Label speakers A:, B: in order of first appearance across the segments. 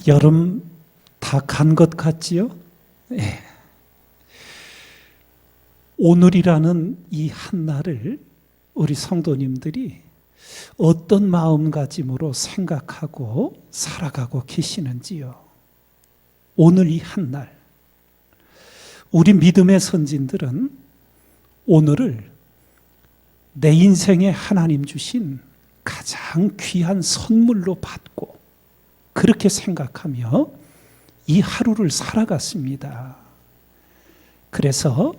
A: 여름 다 간 것 같지요? 예. 오늘이라는 이 한날을 우리 성도님들이 어떤 마음가짐으로 생각하고 살아가고 계시는지요? 오늘 이 한날, 우리 믿음의 선진들은 오늘을 내 인생에 하나님 주신 가장 귀한 선물로 받고 그렇게 생각하며 이 하루를 살아갔습니다. 그래서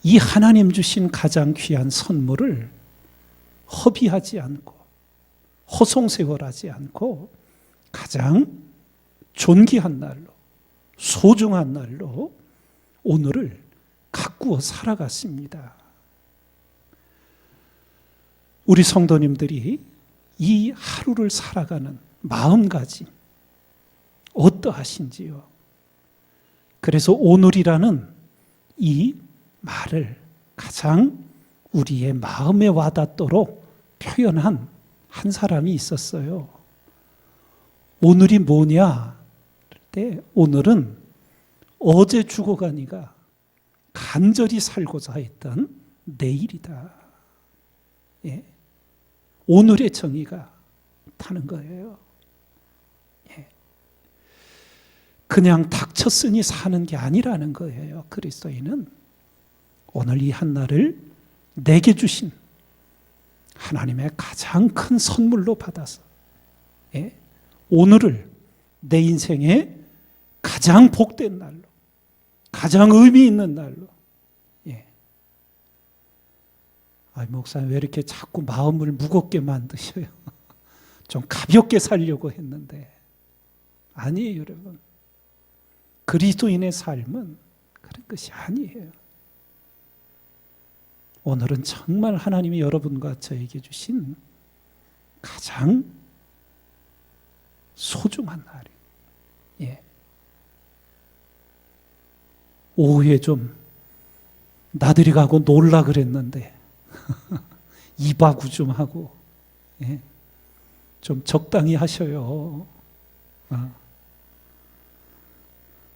A: 이 하나님 주신 가장 귀한 선물을 허비하지 않고 허송세월하지 않고 가장 존귀한 날로, 소중한 날로 오늘을 가꾸어 살아갔습니다. 우리 성도님들이 이 하루를 살아가는 마음가짐 어떠하신지요? 그래서 오늘이라는 이 말을 가장 우리의 마음에 와닿도록 표현한 한 사람이 있었어요. 오늘이 뭐냐? 그때 오늘은 어제 죽어가니가 간절히 살고자 했던 내일이다. 예. 오늘의 정의가 타는 거예요. 예. 그냥 닥쳤으니 사는 게 아니라는 거예요. 그리스도인은 오늘 이 한날을 내게 주신 하나님의 가장 큰 선물로 받아서 예? 오늘을 내 인생의 가장 복된 날로, 가장 의미 있는 날로. 예. 목사님 왜 이렇게 자꾸 마음을 무겁게 만드셔요? 좀 가볍게 살려고 했는데 아니에요, 여러분. 그리스도인의 삶은 그런 것이 아니에요. 오늘은 정말 하나님이 여러분과 저에게 주신 가장 소중한 날이에요. 예. 오후에 좀 나들이 가고 놀라 그랬는데 이바구 좀 하고 예. 좀 적당히 하셔요.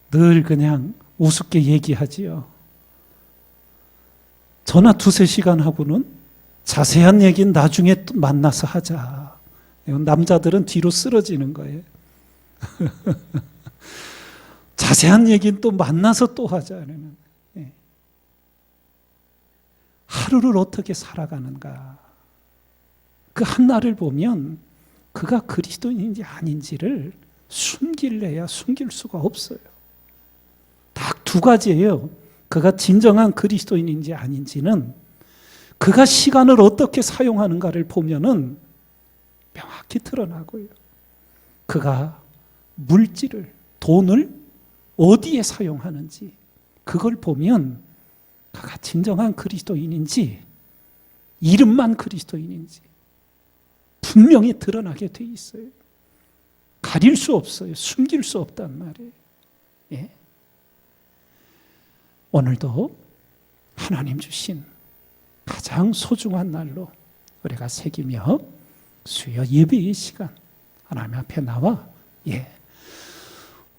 A: 늘 그냥 우습게 얘기하지요. 전화 2-3시간 하고는 자세한 얘기는 나중에 또 만나서 하자. 남자들은 뒤로 쓰러지는 거예요. 자세한 얘기는 또 만나서 또 하자. 예. 하루를 어떻게 살아가는가. 그 한날을 보면 그가 그리스도인인지 아닌지를 숨길래야 숨길 수가 없어요. 딱 2가지예요. 그가 진정한 그리스도인인지 아닌지는 그가 시간을 어떻게 사용하는가를 보면은 명확히 드러나고요. 그가 물질을, 돈을 어디에 사용하는지 그걸 보면 그가 진정한 그리스도인인지 이름만 그리스도인인지 분명히 드러나게 돼 있어요. 가릴 수 없어요. 숨길 수 없단 말이에요. 예. 오늘도 하나님 주신 가장 소중한 날로 우리가 새기며 수요 예배의 시간 하나님 앞에 나와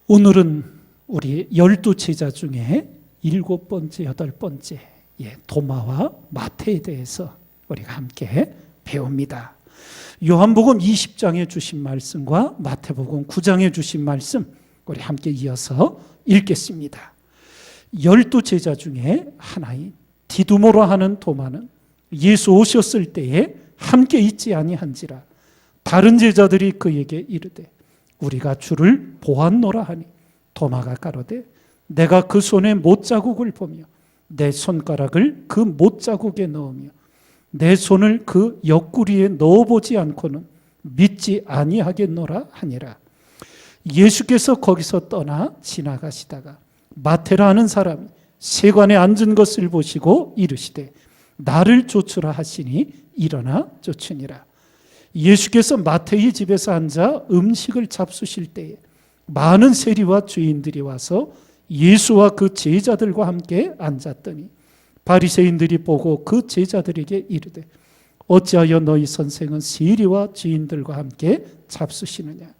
A: 오늘은 우리 12제자 중에 7번째, 8번째 도마와 마태에 대해서 우리가 함께 배웁니다. 요한복음 20장에 주신 말씀과 마태복음 9장에 주신 말씀 우리 함께 이어서 읽겠습니다. 12제자 중에 하나인 디두모라 하는 도마는 예수 오셨을 때에 함께 있지 아니한지라 다른 제자들이 그에게 이르되 우리가 주를 보았노라 하니 도마가 가로되 내가 그 손에 못자국을 보며 내 손가락을 그 못자국에 넣으며 내 손을 그 옆구리에 넣어보지 않고는 믿지 아니하겠노라 하니라. 예수께서 거기서 떠나 지나가시다가 마태라 하는 사람이 세관에 앉은 것을 보시고 이르시되 나를 쫓으라 하시니 일어나 쫓으니라. 예수께서 마태의 집에서 앉아 음식을 잡수실 때에 많은 세리와 죄인들이 와서 예수와 그 제자들과 함께 앉았더니 바리새인들이 보고 그 제자들에게 이르되 어찌하여 너희 선생은 세리와 죄인들과 함께 잡수시느냐.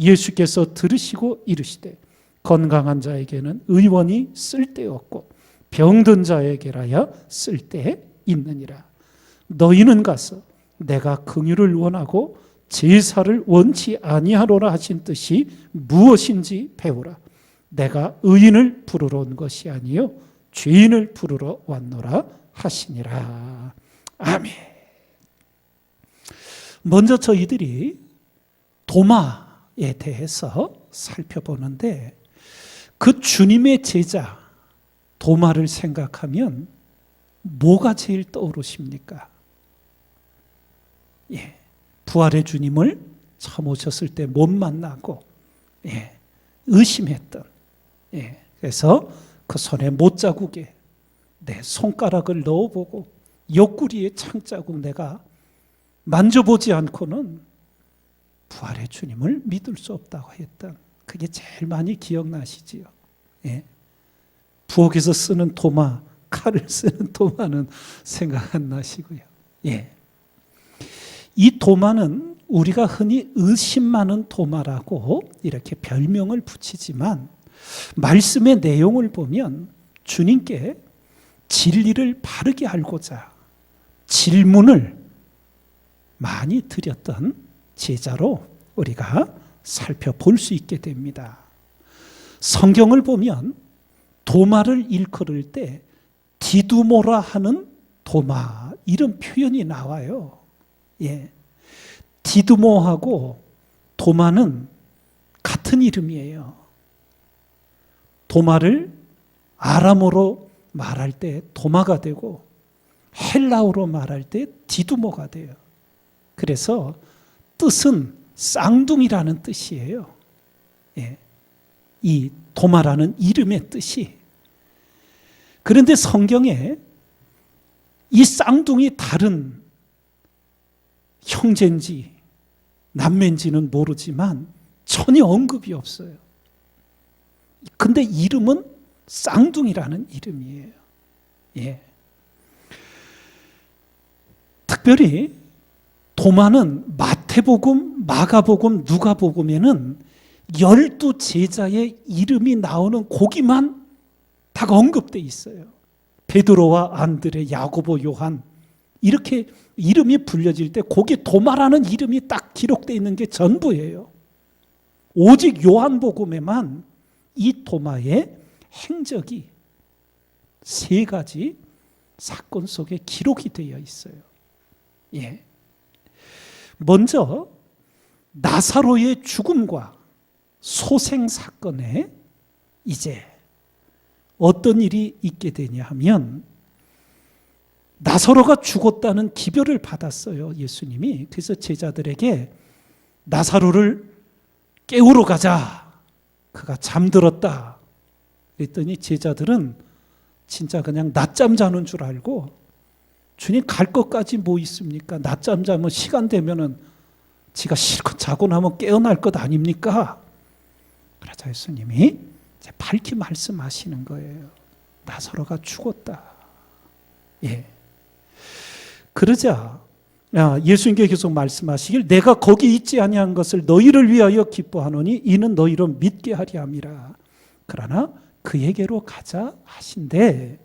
A: 예수께서 들으시고 이르시되 건강한 자에게는 의원이 쓸데없고 병든 자에게라야 쓸데 있느니라. 너희는 가서 내가 긍휼을 원하고 제사를 원치 아니하노라 하신 뜻이 무엇인지 배우라. 내가 의인을 부르러 온 것이 아니요 죄인을 부르러 왔노라 하시니라. 아멘. 먼저 저희들이 도마에 대해서 살펴보는데, 그 주님의 제자 도마를 생각하면 뭐가 제일 떠오르십니까? 부활의 주님을 처음 오셨을 때 못 만나고 의심했던, 그래서 그 손에 못자국에 내 손가락을 넣어보고 옆구리에 창자국 내가 만져보지 않고는 부활의 주님을 믿을 수 없다고 했던, 그게 제일 많이 기억나시지요. 부엌에서 쓰는 도마, 칼을 쓰는 도마는 생각 안 나시고요. 이 도마는 우리가 흔히 의심 많은 도마라고 이렇게 별명을 붙이지만, 말씀의 내용을 보면 주님께 진리를 바르게 알고자 질문을 많이 드렸던 제자로 우리가 살펴볼 수 있게 됩니다. 성경을 보면 도마를 일컬을 때 디두모라 하는 도마, 이런 표현이 나와요. 디두모하고 도마는 같은 이름이에요. 도마를 아람어로 말할 때 도마가 되고 헬라어로 말할 때 디두모가 돼요. 그래서 뜻은 쌍둥이라는 뜻이에요. 이 도마라는 이름의 뜻이. 그런데 성경에 이 쌍둥이 다른 형제인지 남매인지는 모르지만 전혀 언급이 없어요. 근데 이름은 쌍둥이라는 이름이에요. 특별히 도마는 마태복음, 마가복음, 누가복음에는 12제자의 이름이 나오는 거기만 다 언급되어 있어요. 베드로와 안드레, 야고보, 요한, 이렇게 이름이 불려질 때 거기 도마라는 이름이 딱 기록되어 있는 게 전부예요. 오직 요한복음에만 이 도마의 행적이 3가지 사건 속에 기록이 되어 있어요. 먼저 나사로의 죽음과 소생 사건에 이제 어떤 일이 있게 되냐 하면, 나사로가 죽었다는 기별을 받았어요, 예수님이. 그래서 제자들에게 나사로를 깨우러 가자, 그가 잠들었다 그랬더니 제자들은 진짜 그냥 낮잠 자는 줄 알고, 주님 갈 것까지 뭐 있습니까? 낮잠 자면 시간 되면은 지가 실컷 자고 나면 깨어날 것 아닙니까? 그러자 예수님이 이제 밝히 말씀하시는 거예요. 나사로가 죽었다. 그러자 예수님께 계속 말씀하시길, 내가 거기 있지 아니한 것을 너희를 위하여 기뻐하노니 이는 너희로 믿게 하리 함이라. 그러나 그에게로 가자 하신대,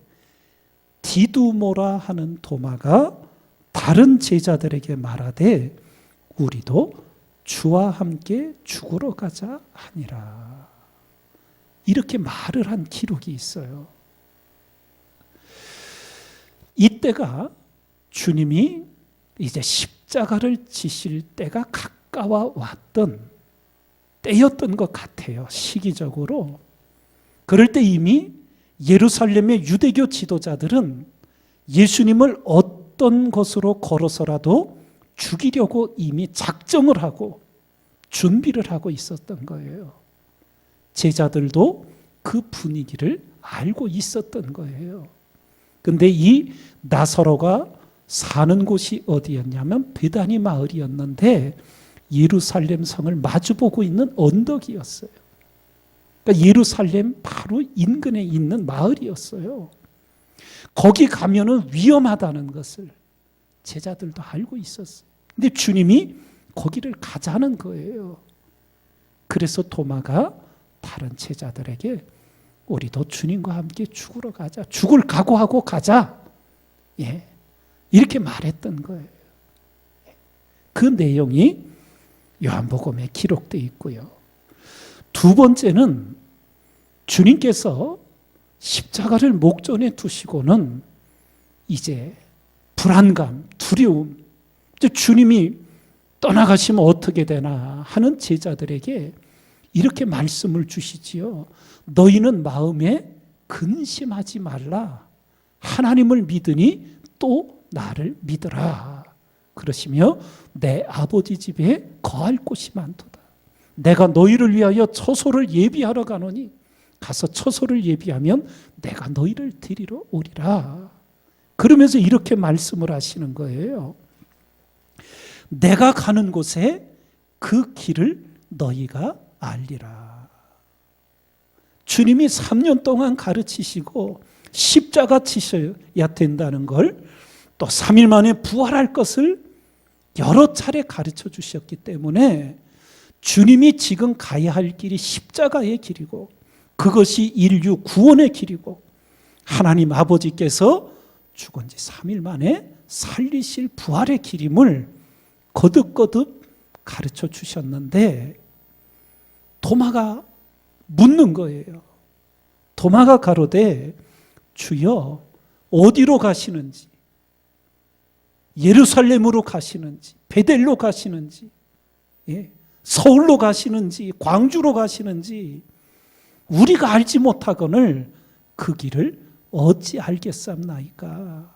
A: 디두모라 하는 도마가 다른 제자들에게 말하되 우리도 주와 함께 죽으러 가자 하니라. 이렇게 말을 한 기록이 있어요. 이때가 주님이 이제 십자가를 지실 때가 가까워 왔던 때였던 것 같아요, 시기적으로. 그럴 때 이미 예루살렘의 유대교 지도자들은 예수님을 어떤 것으로 걸어서라도 죽이려고 이미 작정을 하고 준비를 하고 있었던 거예요. 제자들도 그 분위기를 알고 있었던 거예요. 근데 이 나사로가 사는 곳이 어디였냐면 베다니 마을이었는데 예루살렘 성을 마주보고 있는 언덕이었어요. 그러니까 예루살렘 바로 인근에 있는 마을이었어요. 거기 가면은 위험하다는 것을 제자들도 알고 있었어요. 근데 주님이 거기를 가자는 거예요. 그래서 도마가 다른 제자들에게 우리도 주님과 함께 죽으러 가자. 죽을 각오하고 가자. 예. 이렇게 말했던 거예요. 그 내용이 요한복음에 기록되어 있고요. 두 번째는 주님께서 십자가를 목전에 두시고는 이제 불안감, 두려움, 이제 주님이 떠나가시면 어떻게 되나 하는 제자들에게 이렇게 말씀을 주시지요. 너희는 마음에 근심하지 말라. 하나님을 믿으니 또 나를 믿으라. 그러시며 내 아버지 집에 거할 곳이 많도다. 내가 너희를 위하여 처소를 예비하러 가노니 가서 처소를 예비하면 내가 너희를 데리러 오리라. 그러면서 이렇게 말씀을 하시는 거예요. 내가 가는 곳에 그 길을 너희가 알리라. 주님이 3년 동안 가르치시고 십자가 치셔야 된다는 걸, 또 3일 만에 부활할 것을 여러 차례 가르쳐 주셨기 때문에 주님이 지금 가야 할 길이 십자가의 길이고, 그것이 인류 구원의 길이고, 하나님 아버지께서 죽은 지 3일 만에 살리실 부활의 길임을 거듭거듭 가르쳐 주셨는데, 도마가 묻는 거예요. 도마가 가로되 주여 어디로 가시는지, 예루살렘으로 가시는지, 베델로 가시는지, 서울로 가시는지, 광주로 가시는지 우리가 알지 못하거늘 그 길을 어찌 알겠삼나이까.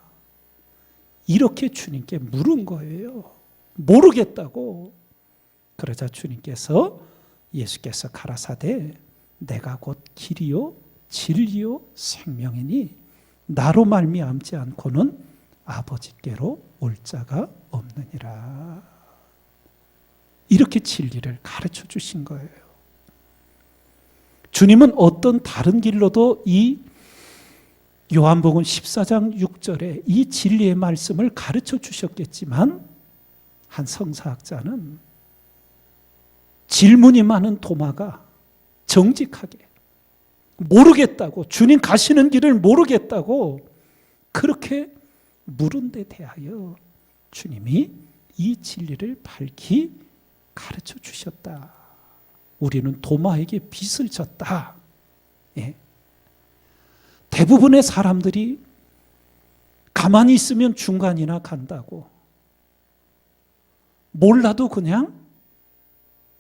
A: 이렇게 주님께 물은 거예요. 모르겠다고. 그러자 주님께서, 예수께서 가라사대 내가 곧 길이요 진리요 생명이니 나로 말미암지 않고는 아버지께로 올 자가 없느니라. 이렇게 진리를 가르쳐 주신 거예요. 주님은 어떤 다른 길로도 이 요한복음 14장 6절에 이 진리의 말씀을 가르쳐 주셨겠지만, 한 성사학자는 질문이 많은 도마가 정직하게 모르겠다고, 주님 가시는 길을 모르겠다고 그렇게 물은 데 대하여 주님이 이 진리를 밝히 가르쳐 주셨다. 우리는 도마에게 빚을 졌다. 예. 대부분의 사람들이 가만히 있으면 중간이나 간다고, 몰라도 그냥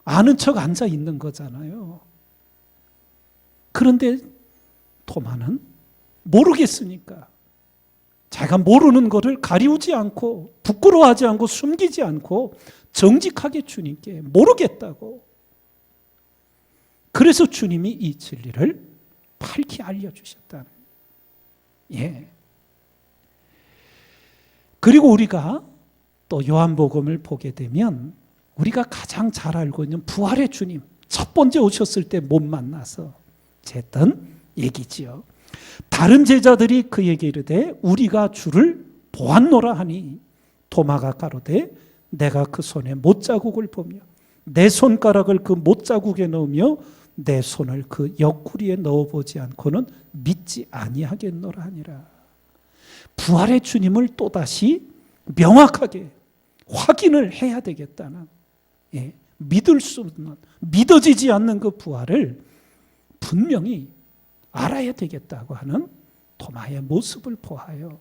A: 아는 척 앉아 있는 거잖아요. 그런데 도마는 모르겠으니까 자기가 모르는 것을 가리우지 않고, 부끄러워하지 않고, 숨기지 않고 정직하게 주님께 모르겠다고. 그래서 주님이 이 진리를 밝히 알려주셨다는. 예. 그리고 우리가 또 요한복음을 보게 되면 우리가 가장 잘 알고 있는 부활의 주님, 첫 번째 오셨을 때 못 만나서 했던 얘기지요. 다른 제자들이 그에게 이르되 우리가 주를 보았노라 하니 도마가 가로되 내가 그 손에 못자국을 보며 내 손가락을 그 못자국에 넣으며 내 손을 그 옆구리에 넣어보지 않고는 믿지 아니하겠노라 하니라. 부활의 주님을 또다시 명확하게 확인을 해야 되겠다는, 믿을 수 없는, 믿어지지 않는 그 부활을 분명히 알아야 되겠다고 하는 도마의 모습을 보아요.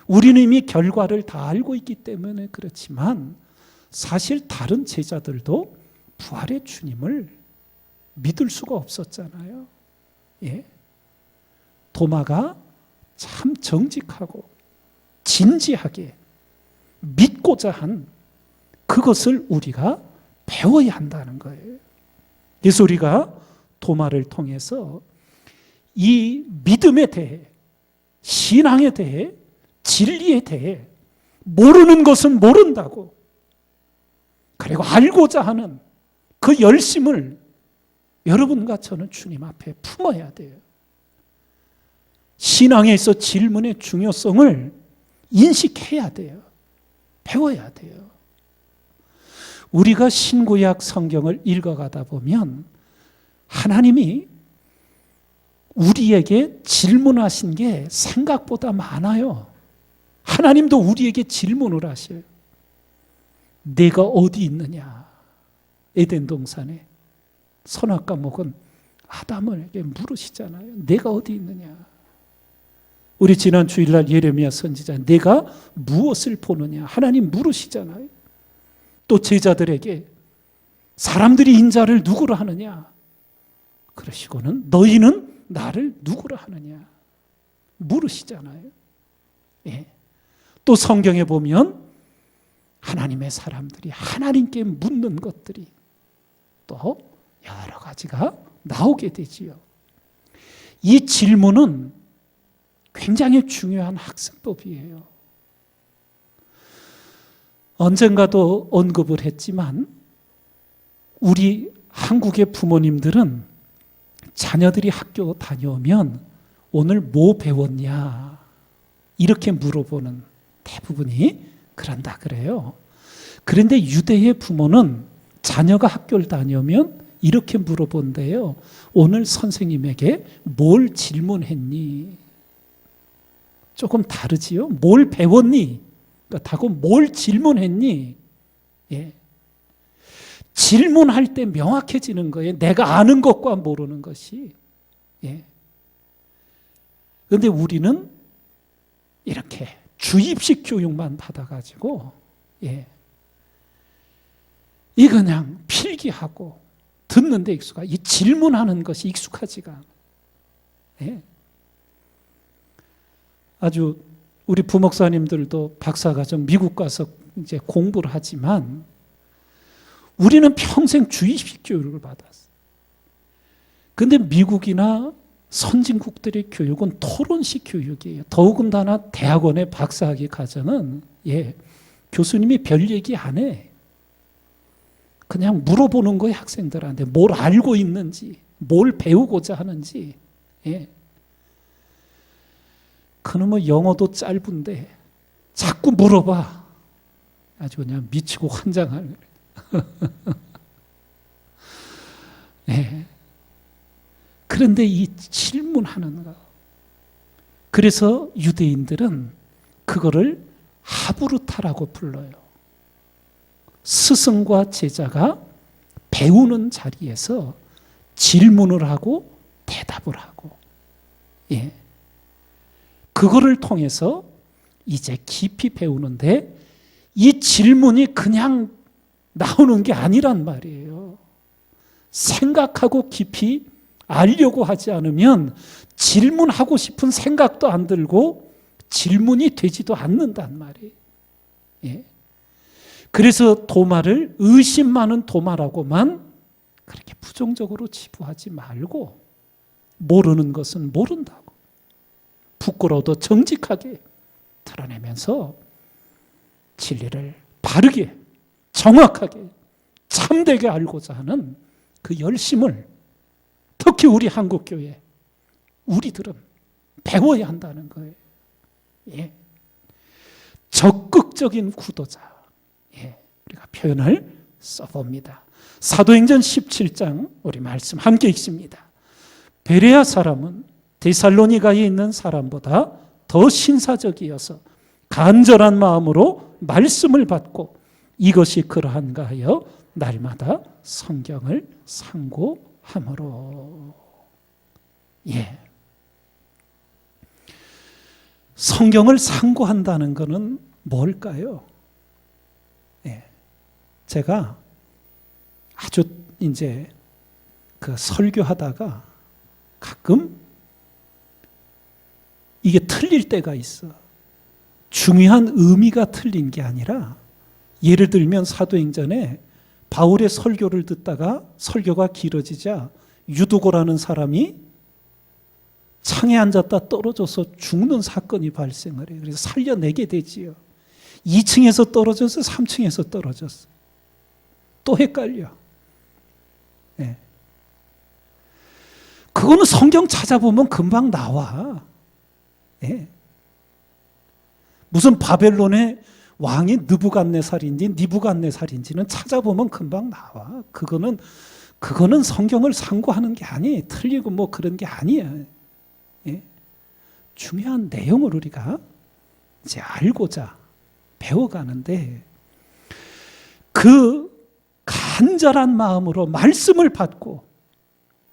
A: 우리는 이미 결과를 다 알고 있기 때문에 그렇지만 사실 다른 제자들도 부활의 주님을 믿을 수가 없었잖아요. 예. 도마가 참 정직하고 진지하게 믿고자 한 그것을 우리가 배워야 한다는 거예요. 그래서 우리가 도마를 통해서 이 믿음에 대해, 신앙에 대해, 진리에 대해 모르는 것은 모른다고, 그리고 알고자 하는 그 열심을 여러분과 저는 주님 앞에 품어야 돼요. 신앙에 있어 질문의 중요성을 인식해야 돼요. 배워야 돼요. 우리가 신구약 성경을 읽어가다 보면 하나님이 우리에게 질문하신 게 생각보다 많아요. 하나님도 우리에게 질문을 하셔요. 내가 어디 있느냐? 에덴 동산에 선악과 먹은 아담에게 물으시잖아요. 내가 어디 있느냐? 우리 지난 주일날 예레미야 선지자 내가 무엇을 보느냐? 하나님 물으시잖아요. 또 제자들에게 사람들이 인자를 누구로 하느냐? 그러시고는 너희는 나를 누구로 하느냐? 물으시잖아요. 예. 또 성경에 보면 하나님의 사람들이 하나님께 묻는 것들이 또 여러 가지가 나오게 되지요. 이 질문은 굉장히 중요한 학습법이에요. 언젠가도 언급을 했지만 우리 한국의 부모님들은 자녀들이 학교 다녀오면 오늘 뭐 배웠냐 이렇게 물어보는 대부분이 그런다 그래요. 그런데 유대의 부모는 자녀가 학교를 다녀오면 이렇게 물어본대요. 오늘 선생님에게 뭘 질문했니? 조금 다르지요? 뭘 배웠니? 다고 뭘 질문했니? 예. 질문할 때 명확해지는 거예요. 내가 아는 것과 모르는 것이. 예. 그런데 우리는 이렇게 주입식 교육만 받아가지고, 예. 이 그냥 필기하고 듣는데 이 질문하는 것이 익숙하지가 않아요. 예. 아주 우리 부목사님들도 박사과정 미국 가서 이제 공부를 하지만 우리는 평생 주입식 교육을 받았어요. 그런데 미국이나 선진국들의 교육은 토론식 교육이에요. 더욱은다나 대학원의 박사학위 과정은 교수님이 별 얘기 안 해. 그냥 물어보는 거예요. 학생들한테 뭘 알고 있는지, 뭘 배우고자 하는지. 그놈의 영어도 짧은데 자꾸 물어봐. 아주 그냥 미치고 환장할. 그런데 이 질문하는 거. 그래서 유대인들은 그거를 하브루타라고 불러요. 스승과 제자가 배우는 자리에서 질문을 하고 대답을 하고, 그거를 통해서 이제 깊이 배우는데 이 질문이 그냥 나오는 게 아니란 말이에요. 생각하고 깊이 알려고 하지 않으면 질문하고 싶은 생각도 안 들고 질문이 되지도 않는단 말이에요. 그래서 도마를 의심 많은 도마라고만 그렇게 부정적으로 치부하지 말고 모르는 것은 모른다고 부끄러워도 정직하게 드러내면서 진리를 바르게 정확하게 참되게 알고자 하는 그 열심을 특히 우리 한국교회 우리들은 배워야 한다는 거예요. 적극적인 구도자 우리가 표현을 써봅니다. 사도행전 17장 우리 말씀 함께 읽습니다. 베레아 사람은 데살로니가에 있는 사람보다 더 신사적이어서 간절한 마음으로 말씀을 받고 이것이 그러한가 하여 날마다 성경을 상고함으로. 성경을 상고한다는 것은 뭘까요? 제가 아주 이제 그 설교하다가 가끔 이게 틀릴 때가 있어. 중요한 의미가 틀린 게 아니라 예를 들면 사도행전에 바울의 설교를 듣다가 설교가 길어지자 유두고라는 사람이 창에 앉았다 떨어져서 죽는 사건이 발생을 해요. 그래서 살려내게 되지요. 2층에서 떨어져서 3층에서 떨어졌어. 또 헷갈려. 그거는 성경 찾아보면 금방 나와. 무슨 바벨론에 왕이 느부갓네살인지 니부갓네살인지는 찾아보면 금방 나와. 그거는 성경을 상고하는 게 아니에요. 틀리고 뭐 그런 게 아니에요. 예? 중요한 내용을 우리가 이제 알고자 배워가는데, 그 간절한 마음으로 말씀을 받고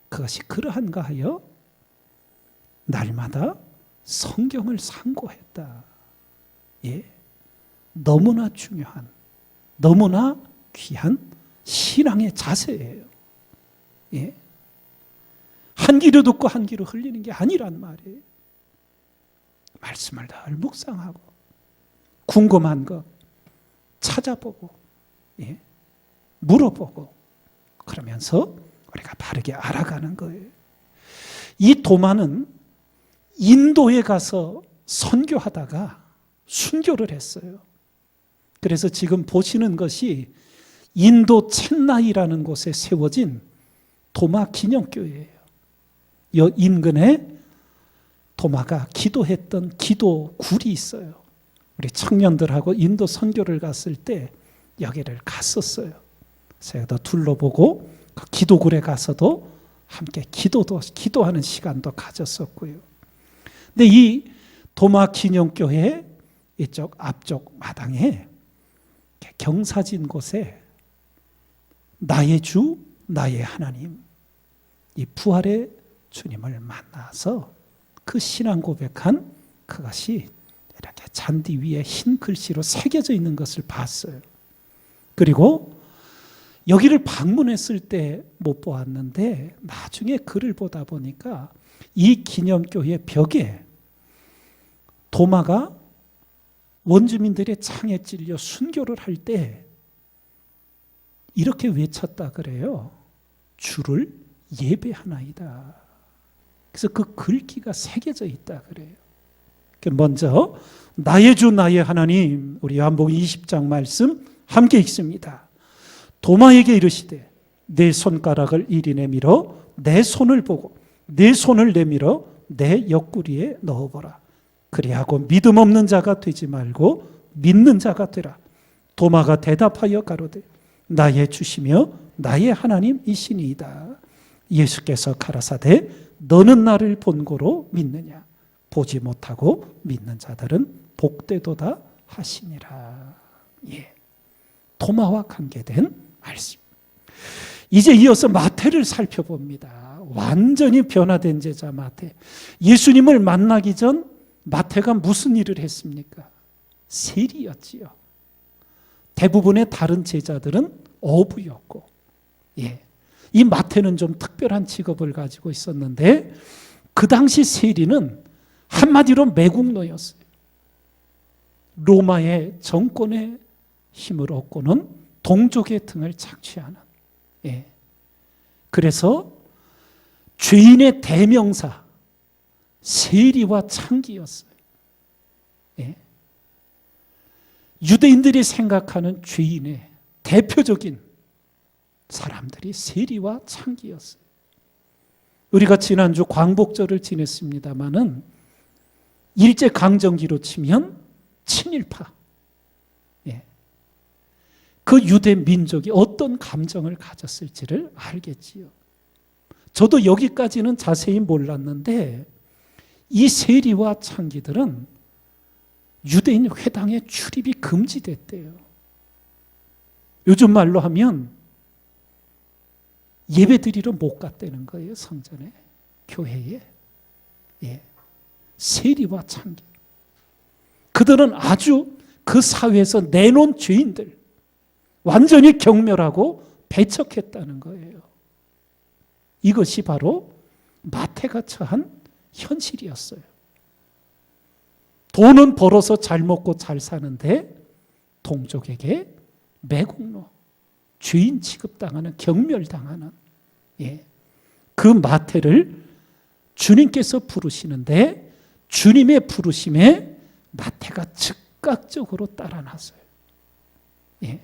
A: 그것이 그러한가 하여 날마다 성경을 상고했다. 예. 너무나 중요한, 너무나 귀한 신앙의 자세예요. 예. 한 귀로 듣고 한 귀로 흘리는 게 아니란 말이에요. 말씀을 늘 묵상하고 궁금한 것 찾아보고, 예. 물어보고, 그러면서 우리가 바르게 알아가는 거예요. 이 도마는 인도에 가서 선교하다가 순교를 했어요. 그래서 지금 보시는 것이 인도 첸나이라는 곳에 세워진 도마 기념교회예요. 이 인근에 도마가 기도했던 기도굴이 있어요. 우리 청년들하고 인도 선교를 갔을 때 여기를 갔었어요. 제가 둘러보고 그 기도굴에 가서도 함께 기도하는 시간도 가졌었고요. 근데 이 도마 기념교회 이쪽 앞쪽 마당에 경사진 곳에 나의 주, 나의 하나님, 이 부활의 주님을 만나서 그 신앙 고백한 그것이 이렇게 잔디 위에 흰 글씨로 새겨져 있는 것을 봤어요. 그리고 여기를 방문했을 때 못 보았는데 나중에 글을 보다 보니까 이 기념교회 벽에 도마가 원주민들의 창에 찔려 순교를 할 때 이렇게 외쳤다 그래요. 주를 예배하나이다. 그래서 그 글귀가 새겨져 있다 그래요. 먼저 나의 주 나의 하나님, 우리 요한복음 20장 말씀 함께 읽습니다. 도마에게 이르시되 내 손가락을 이리 내밀어 내 손을 보고 내 손을 내밀어 내 옆구리에 넣어보라. 그리하고 믿음 없는 자가 되지 말고 믿는 자가 되라. 도마가 대답하여 가로되 나의 주시며 나의 하나님이시니이다. 예수께서 가라사대 너는 나를 본고로 믿느냐. 보지 못하고 믿는 자들은 복되도다 하시니라. 예. 도마와 관계된 말씀. 이제 이어서 마태를 살펴봅니다. 완전히 변화된 제자 마태. 예수님을 만나기 전 마태가 무슨 일을 했습니까? 세리였지요. 대부분의 다른 제자들은 어부였고, 예. 이 마태는 좀 특별한 직업을 가지고 있었는데 그 당시 세리는 한마디로 매국노였어요. 로마의 정권의 힘을 얻고는 동족의 등을 착취하는, 예. 그래서 죄인의 대명사 세리와 창기였어요. 예. 유대인들이 생각하는 죄인의 대표적인 사람들이 세리와 창기였어요. 우리가 지난주 광복절을 지냈습니다마는 일제강점기로 치면 친일파, 예. 그 유대 민족이 어떤 감정을 가졌을지를 알겠지요. 저도 여기까지는 자세히 몰랐는데 이 세리와 창기들은 유대인 회당에 출입이 금지됐대요. 요즘 말로 하면 예배드리러 못 갔다는 거예요. 성전에, 교회에. 예. 세리와 창기. 그들은 아주 그 사회에서 내놓은 죄인들, 완전히 경멸하고 배척했다는 거예요. 이것이 바로 마태가 처한 현실이었어요. 돈은 벌어서 잘 먹고 잘 사는데 동족에게 매국노, 죄인 취급당하는, 경멸당하는, 예. 그 마태를 주님께서 부르시는데 주님의 부르심에 마태가 즉각적으로 따라 나서요. 예.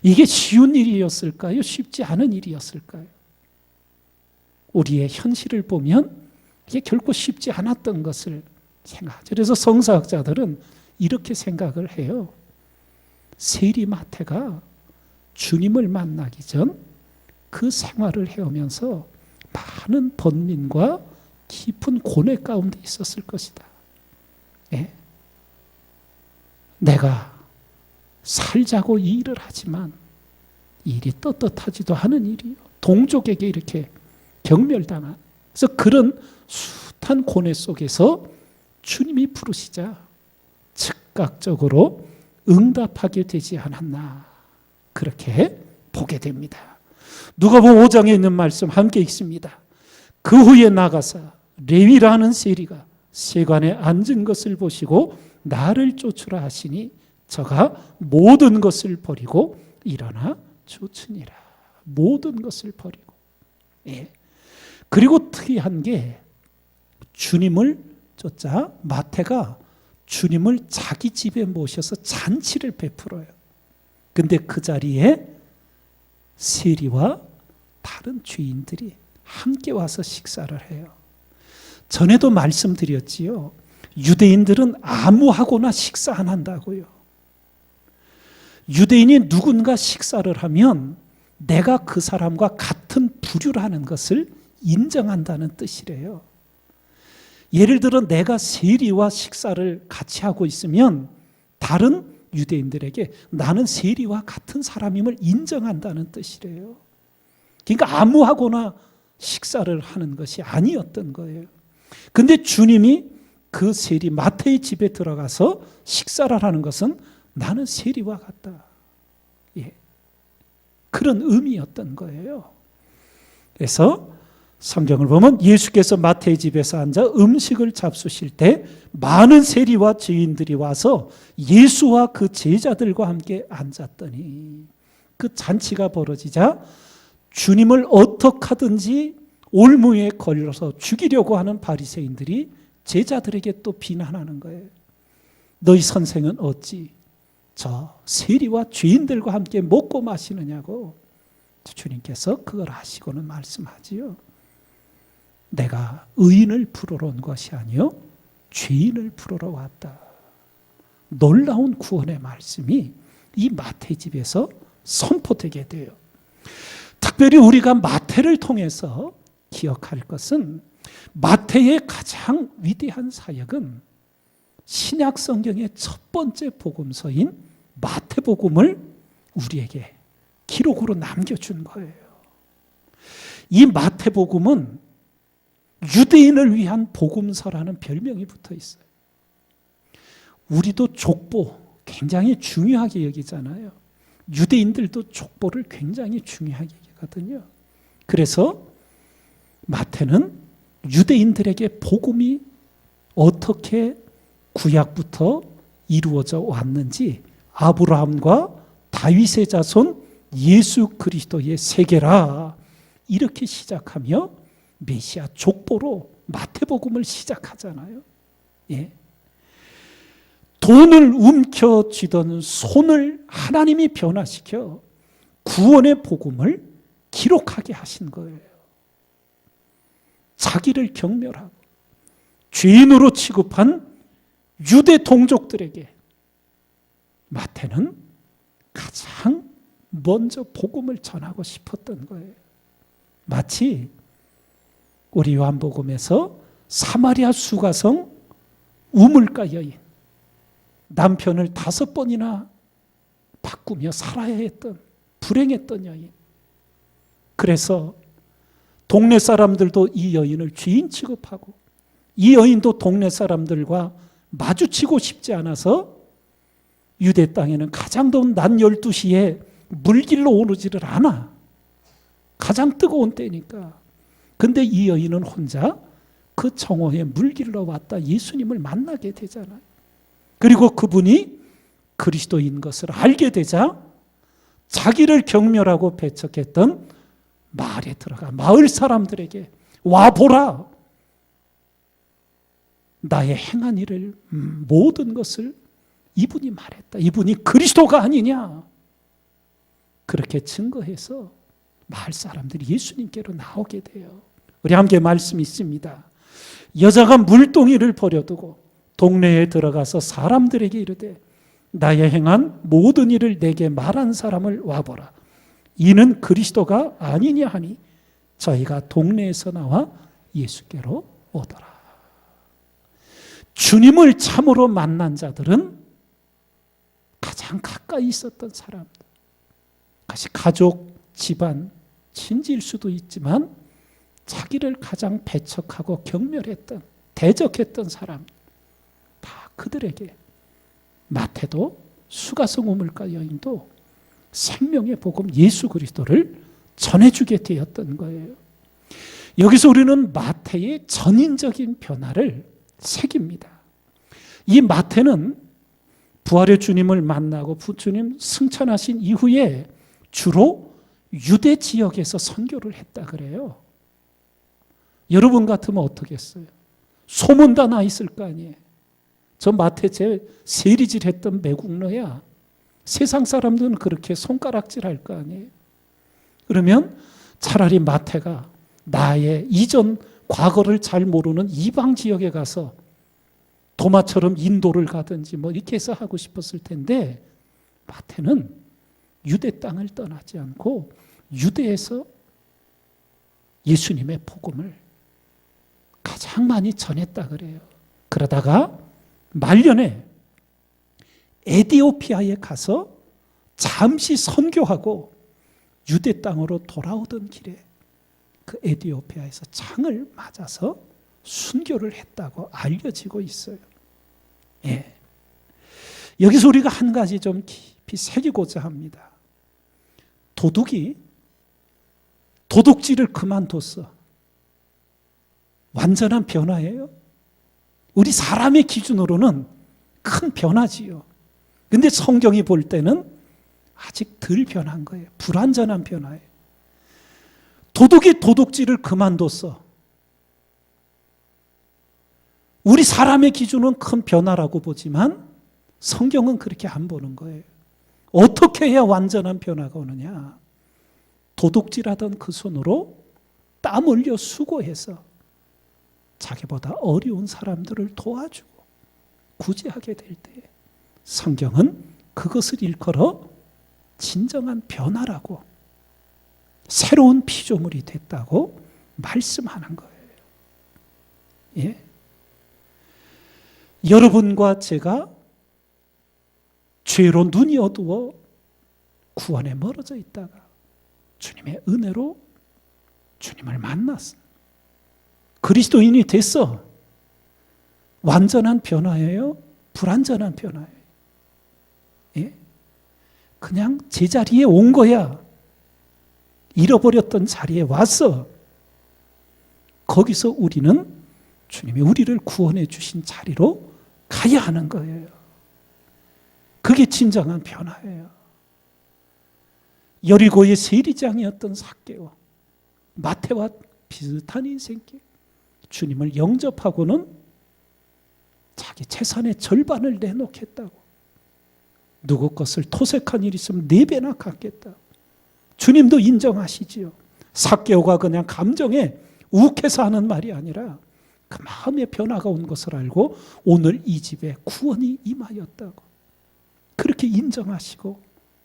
A: 이게 쉬운 일이었을까요? 쉽지 않은 일이었을까요? 우리의 현실을 보면 이게 결코 쉽지 않았던 것을 생각하죠. 그래서 성사학자들은 이렇게 생각을 해요. 세리 마태가 주님을 만나기 전 그 생활을 해오면서 많은 번민과 깊은 고뇌 가운데 있었을 것이다. 예? 내가 살자고 이 일을 하지만 일이 떳떳하지도 않은 일이요. 동족에게 이렇게 경멸당한. 그래서 그런 숱한 고뇌 속에서 주님이 부르시자 즉각적으로 응답하게 되지 않았나. 그렇게 보게 됩니다. 누가복음 5장에 있는 말씀 함께 읽습니다. 그 후에 나가사 레위라는 세리가 세관에 앉은 것을 보시고 나를 쫓으라 하시니 저가 모든 것을 버리고 일어나 쫓으니라. 모든 것을 버리고. 예. 그리고 특이한 게 주님을 쫓자 마태가 주님을 자기 집에 모셔서 잔치를 베풀어요. 근데 그 자리에 세리와 다른 죄인들이 함께 와서 식사를 해요. 전에도 말씀드렸지요. 유대인들은 아무하고나 식사 안 한다고요. 유대인이 누군가 식사를 하면 내가 그 사람과 같은 부류라는 것을 인정한다는 뜻이래요. 예를 들어 내가 세리와 식사를 같이 하고 있으면 다른 유대인들에게 나는 세리와 같은 사람임을 인정한다는 뜻이래요. 그러니까 아무하고나 식사를 하는 것이 아니었던 거예요. 근데 주님이 그 세리 마태의 집에 들어가서 식사를 하는 것은 나는 세리와 같다. 예. 그런 의미였던 거예요. 그래서 성경을 보면 예수께서 마태의 집에서 앉아 음식을 잡수실 때 많은 세리와 죄인들이 와서 예수와 그 제자들과 함께 앉았더니 그 잔치가 벌어지자 주님을 어떻게 하든지 올무에 걸려서 죽이려고 하는 바리새인들이 제자들에게 또 비난하는 거예요. 너희 선생은 어찌 저 세리와 죄인들과 함께 먹고 마시느냐고. 주님께서 그걸 아시고는 말씀하지요. 내가 의인을 부르러 온 것이 아니요 죄인을 부르러 왔다. 놀라운 구원의 말씀이 이 마태 집에서 선포되게 돼요. 특별히 우리가 마태를 통해서 기억할 것은 마태의 가장 위대한 사역은 신약 성경의 첫 번째 복음서인 마태복음을 우리에게 기록으로 남겨준 거예요. 이 마태복음은 유대인을 위한 복음서라는 별명이 붙어 있어요. 우리도 족보 굉장히 중요하게 여기잖아요. 유대인들도 족보를 굉장히 중요하게 여기거든요. 그래서 마태는 유대인들에게 복음이 어떻게 구약부터 이루어져 왔는지 아브라함과 다윗의 자손 예수 그리스도의 세계라 이렇게 시작하며 메시아 족보로 마태복음을 시작하잖아요. 예. 돈을 움켜쥐던 손을 하나님이 변화시켜 구원의 복음을 기록하게 하신 거예요. 자기를 경멸하고 죄인으로 취급한 유대 동족들에게 마태는 가장 먼저 복음을 전하고 싶었던 거예요. 마치 우리 요한복음에서 사마리아 수가성 우물가 여인, 남편을 5번이나 바꾸며 살아야 했던 불행했던 여인. 그래서 동네 사람들도 이 여인을 죄인 취급하고 이 여인도 동네 사람들과 마주치고 싶지 않아서 유대 땅에는 가장 더운 낮 12시에 물길로 오르지를 않아. 가장 뜨거운 때니까. 근데 이 여인은 혼자 그 청호에 물길로 왔다 예수님을 만나게 되잖아요. 그리고 그분이 그리스도인 것을 알게 되자 자기를 경멸하고 배척했던 마을에 들어가 마을 사람들에게 와보라. 나의 행한 일을 모든 것을 이분이 말했다. 이분이 그리스도가 아니냐. 그렇게 증거해서 마을 사람들이 예수님께로 나오게 돼요. 우리 함께 말씀이 있습니다. 여자가 물동이를 버려두고 동네에 들어가서 사람들에게 이르되 나의 행한 모든 일을 내게 말한 사람을 와보라. 이는 그리스도가 아니냐 하니 저희가 동네에서 나와 예수께로 오더라. 주님을 참으로 만난 자들은 가장 가까이 있었던 사람들, 그것이 가족, 집안, 친지일 수도 있지만 자기를 가장 배척하고 경멸했던, 대적했던 사람, 다 그들에게 마태도 수가성 우물가 여인도 생명의 복음 예수 그리스도를 전해주게 되었던 거예요. 여기서 우리는 마태의 전인적인 변화를 새깁니다. 이 마태는 부활의 주님을 만나고 주님 승천하신 이후에 주로 유대 지역에서 선교를 했다 그래요. 여러분 같으면 어떻게 했어요? 소문 다 나 있을 거 아니에요. 저 마태 제 세리질 했던 매국노야. 세상 사람들은 그렇게 손가락질 할 거 아니에요. 그러면 차라리 마태가 나의 이전 과거를 잘 모르는 이방 지역에 가서 도마처럼 인도를 가든지 뭐 이렇게 해서 하고 싶었을 텐데, 마태는 유대 땅을 떠나지 않고 유대에서 예수님의 복음을 가장 많이 전했다 그래요. 그러다가 말년에 에티오피아에 가서 잠시 선교하고 유대 땅으로 돌아오던 길에 그 에티오피아에서 창을 맞아서 순교를 했다고 알려지고 있어요. 예. 여기서 우리가 한 가지 좀 깊이 새기고자 합니다. 도둑이 도둑질을 그만뒀어. 완전한 변화예요. 우리 사람의 기준으로는 큰 변화지요. 근데 성경이 볼 때는 아직 덜 변한 거예요. 불완전한 변화예요. 도둑이 도둑질을 그만뒀어. 우리 사람의 기준은 큰 변화라고 보지만 성경은 그렇게 안 보는 거예요. 어떻게 해야 완전한 변화가 오느냐? 도둑질하던 그 손으로 땀 흘려 수고해서 자기보다 어려운 사람들을 도와주고 구제하게 될 때 성경은 그것을 일컬어 진정한 변화라고, 새로운 피조물이 됐다고 말씀하는 거예요. 예? 여러분과 제가 죄로 눈이 어두워 구원에 멀어져 있다가 주님의 은혜로 주님을 만났어. 그리스도인이 됐어. 완전한 변화예요? 불완전한 변화예요? 예? 그냥 제자리에 온 거야. 잃어버렸던 자리에 왔어. 거기서 우리는 주님이 우리를 구원해 주신 자리로 가야 하는 거예요. 그게 진정한 변화예요. 여리고의 세리장이었던 삭개오, 마태와 비슷한 인생길. 주님을 영접하고는 자기 재산의 절반을 내놓겠다고, 누구 것을 토색한 일 있으면 4배나 갚겠다. 주님도 인정하시지요. 삭개오가 그냥 감정에 욱해서 하는 말이 아니라 그 마음의 변화가 온 것을 알고 오늘 이 집에 구원이 임하였다고 그렇게 인정하시고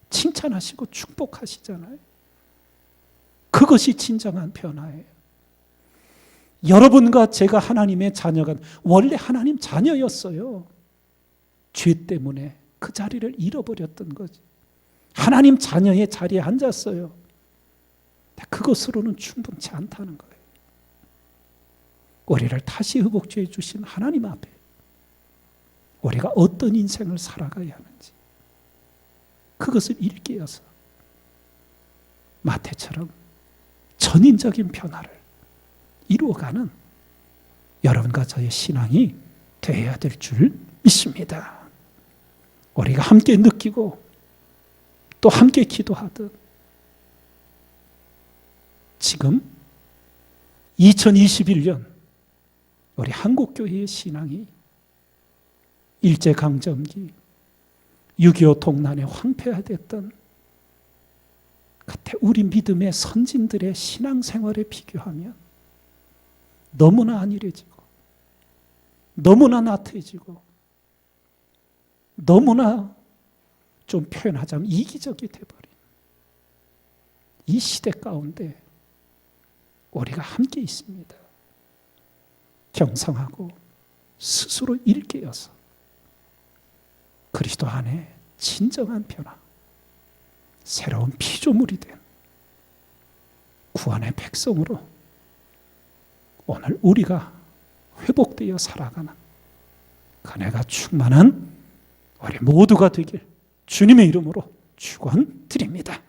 A: 칭찬하시고 축복하시잖아요. 그것이 진정한 변화예요. 여러분과 제가 하나님의 자녀가, 원래 하나님 자녀였어요. 죄 때문에 그 자리를 잃어버렸던 거지. 하나님 자녀의 자리에 앉았어요. 그것으로는 충분치 않다는 거예요. 우리를 다시 회복해 주신 하나님 앞에 우리가 어떤 인생을 살아가야 하는지 그것을 일깨워서 마태처럼 전인적인 변화를 이루어가는 여러분과 저의 신앙이 되어야 될 줄 믿습니다. 우리가 함께 느끼고 또 함께 기도하듯 지금 2021년 우리 한국교회의 신앙이 일제강점기 6.25 동란에 황폐화됐던 그때 우리 믿음의 선진들의 신앙생활에 비교하면 너무나 안일해지고 너무나 나태해지고 너무나 좀 표현하자면 이기적이 돼버린 이 시대 가운데 우리가 함께 있습니다. 경성하고 스스로 일깨어서 그리스도 안에 진정한 변화, 새로운 피조물이 된 구원의 백성으로 오늘 우리가 회복되어 살아가는 은혜가 충만한 우리 모두가 되길 주님의 이름으로 축원드립니다.